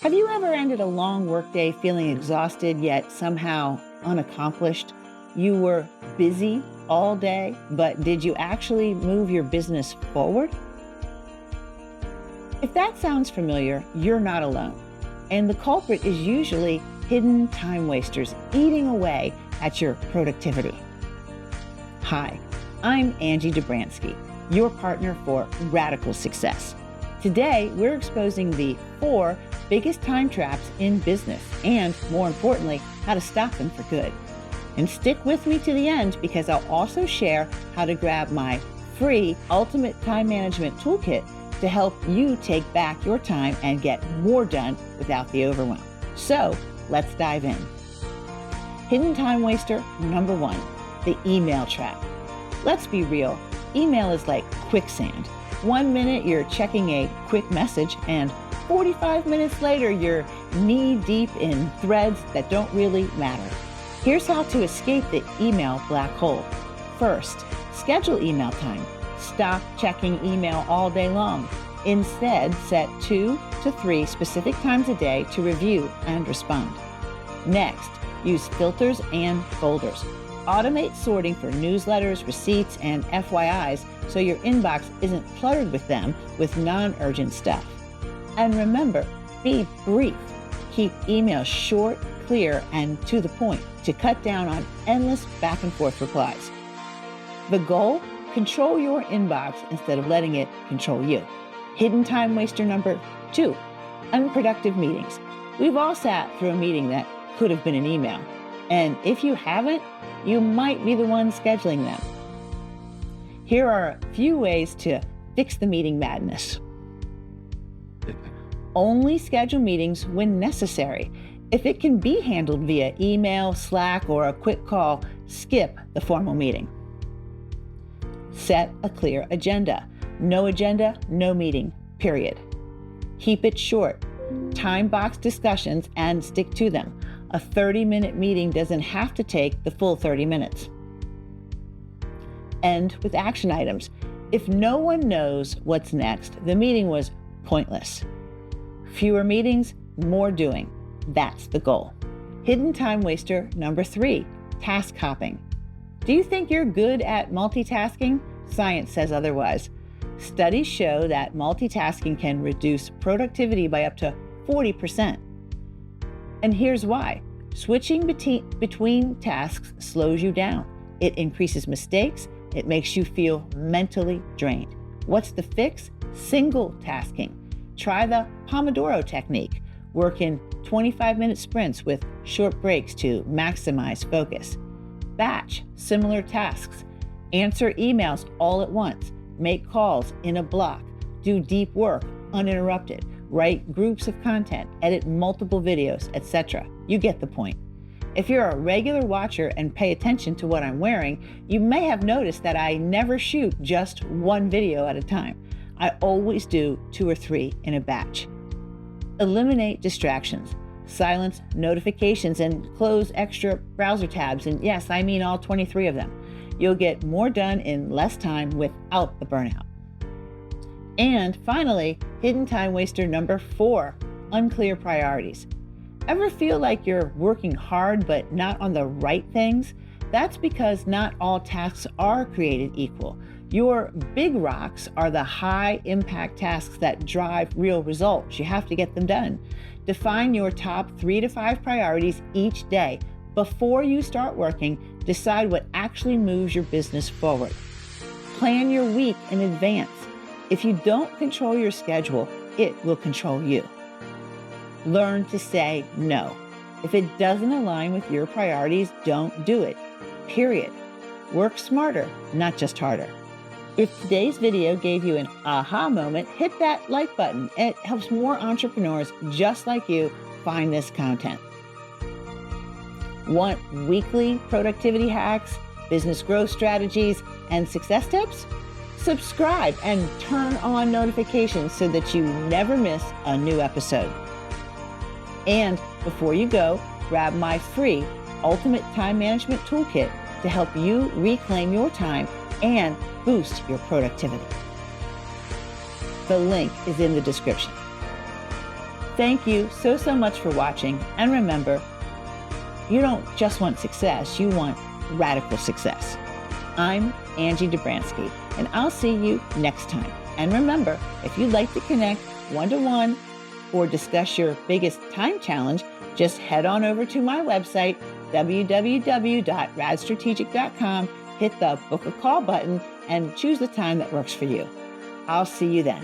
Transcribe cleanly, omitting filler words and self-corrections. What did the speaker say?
Have you ever ended a long workday feeling exhausted yet somehow unaccomplished? You were busy all day, but did you actually move your business forward? If that sounds familiar, you're not alone. And the culprit is usually hidden time wasters eating away at your productivity. Hi, I'm Angie Dobransky, your partner for radical success. Today, we're exposing the 4 biggest time traps in business and, more importantly, how to stop them for good. And stick with me to the end because I'll also share how to grab my free Ultimate Time Management Toolkit to help you take back your time and get more done without the overwhelm. So let's dive in. Hidden time waster number 1, the email trap. Let's be real, email is like quicksand. 1 minute you're checking a quick message and 45 minutes later you're knee-deep in threads that don't really matter. Here's how to escape the email black hole. First, schedule email time. Stop checking email all day long. Instead, set 2 to 3 specific times a day to review and respond. Next, use filters and folders. Automate sorting for newsletters, receipts, and FYIs so your inbox isn't cluttered with them with non-urgent stuff. And remember, be brief. Keep emails short, clear, and to the point to cut down on endless back and forth replies. The goal? Control your inbox instead of letting it control you. Hidden time waster number 2, unproductive meetings. We've all sat through a meeting that could have been an email. And if you haven't, you might be the one scheduling them. Here are a few ways to fix the meeting madness. Only schedule meetings when necessary. If it can be handled via email, Slack, or a quick call, skip the formal meeting. Set a clear agenda. No agenda, no meeting, period. Keep it short. Time box discussions and stick to them. A 30-minute meeting doesn't have to take the full 30 minutes. End with action items. If no one knows what's next, the meeting was pointless. Fewer meetings, more doing. That's the goal. Hidden time waster number 3, task hopping. Do you think you're good at multitasking? Science says otherwise. Studies show that multitasking can reduce productivity by up to 40%. And here's why. Switching between tasks slows you down. It increases mistakes. It makes you feel mentally drained. What's the fix? Single tasking. Try the Pomodoro technique. Work in 25-minute sprints with short breaks to maximize focus. Batch similar tasks. Answer emails all at once. Make calls in a block. Do deep work uninterrupted. Write groups of content. Edit multiple videos, etc. You get the point. If you're a regular watcher and pay attention to what I'm wearing, you may have noticed that I never shoot just one video at a time. I always do 2 or 3 in a batch. Eliminate distractions. Silence notifications and close extra browser tabs. And yes, I mean all 23 of them. You'll get more done in less time without the burnout. And finally, hidden time waster number 4, unclear priorities. Ever feel like you're working hard but not on the right things? That's because not all tasks are created equal. Your big rocks are the high impact tasks that drive real results. You have to get them done. Define your top 3 to 5 priorities each day. Before you start working, decide what actually moves your business forward. Plan your week in advance. If you don't control your schedule, it will control you. Learn to say no. If it doesn't align with your priorities, don't do it. Period. Work smarter, not just harder. If today's video gave you an aha moment, hit that like button. It helps more entrepreneurs just like you find this content. Want weekly productivity hacks, business growth strategies, and success tips? Subscribe and turn on notifications so that you never miss a new episode. And before you go, grab my free Ultimate Time Management Toolkit to help you reclaim your time and boost your productivity. The link is in the description. Thank you so much for watching. And remember, you don't just want success, you want radical success. I'm Angie Dobransky, and I'll see you next time. And remember, if you'd like to connect one-to-one or discuss your biggest time challenge, just head on over to my website, www.radstrategic.com, hit the book a call button, and choose the time that works for you. I'll see you then.